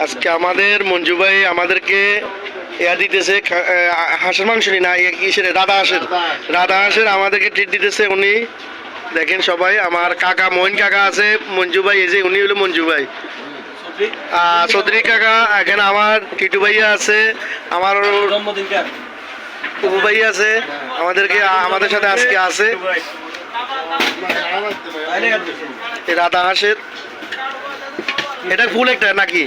আজকে আমাদের মঞ্জু ভাই আমাদেরকে ইয়া দিতেছে, হাঁসের মাংস না কিসের, রাধা হাঁসের আমাদেরকে ট্রিট দিতেছে উনি। দেখেন সবাই, আমার কাকা মহিন কাকা আছে, মঞ্জু ভাই এই যে উনি হলো মঞ্জু ভাই, চৌধুরী কাকা। এখানে আমার টিটু ভাইয়া আছে, আমার উপু ভাইয়া আছে, আমাদের সাথে আজকে আছে রাধা হাঁসের। এটা ফুল একটা নাকি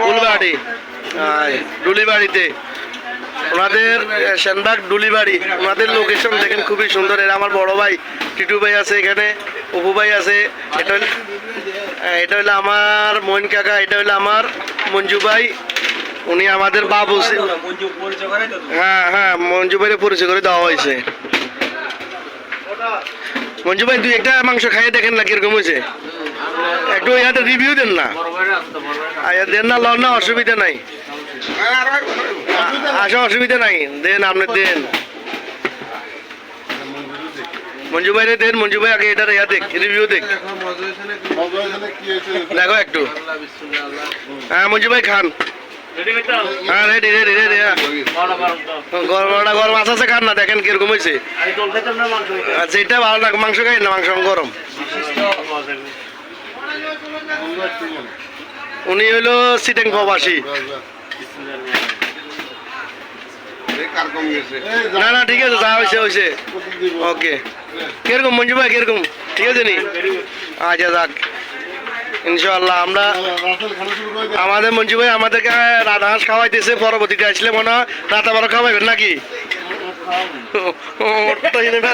ফুলবাড়ি, ডুলিবাড়িতে ওনাদের সেনবাগ ডুলিবাড়ি, ওনাদের লোকেশন দেখেন খুবই সুন্দর। এরা আমার বড় ভাই টিটু ভাই আছে, এখানে অপু ভাই আছে। এটা হলো আমার মইন কাকা, এটা হলো আমার মঞ্জু ভাই, উনি আমাদের বাবু। হ্যাঁ হ্যাঁ, মঞ্জু ভাইরে পরিচয় করে দেওয়া হয়েছে। মঞ্জু ভাই দুই একটা মাংস খাইয়ে দেখেন না কিরকম হয়েছে, একটু ইয়াতে রিভিউ দেন না, দেন না, লন না, অসুবিধা নাই, অসুবিধা নাই, দেন আপনি দেন, মঞ্জু ভাই দেন। মঞ্জু ভাই আগে এটার ইয়া দেখ, রিভিউ দেখ, দেখো একটু। হ্যাঁ মঞ্জু ভাই খান, হ্যাঁ রেডি রেডি রেডি। গরম মাছ আছে, খান না, দেখেন কিরকম হয়েছে। আচ্ছা এটা ভালো লাগে, মাংস খাই না, মাংস গরম। উনি হইলো সিটেং প্রবাসী। না না ঠিক আছে, যা হয়েছে হয়েছে, ওকে। কিরকম মঞ্জু ভাই, কিরকম ঠিক আছে নি? আচ্ছা যাক, ইনশাআল্লাহ আমরা আমাদের মঞ্জু ভাই আমাদেরকে রাধা হাঁস খাওয়াইতেছে, পরবর্তীতে আসলে মনে হয় রাতা বড় খাওয়াইবেন নাকি?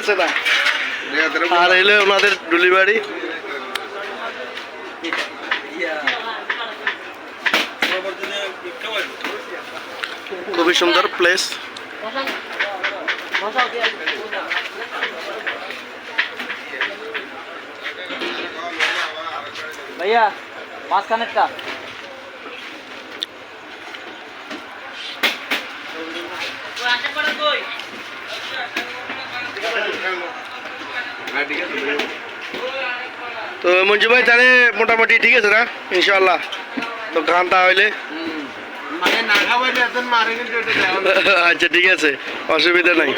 আছে না। আর এলো ওনাদের ডুলিবাড়ি, খুবই সুন্দর প্লেস। ভাইয়া মাঝখানেরটা তো মঞ্জু ভাই তাহলে মোটামুটি ঠিক আছে না ইনশাআল্লাহ? তো গান তাহলে আচ্ছা ঠিক আছে, অসুবিধা নাই।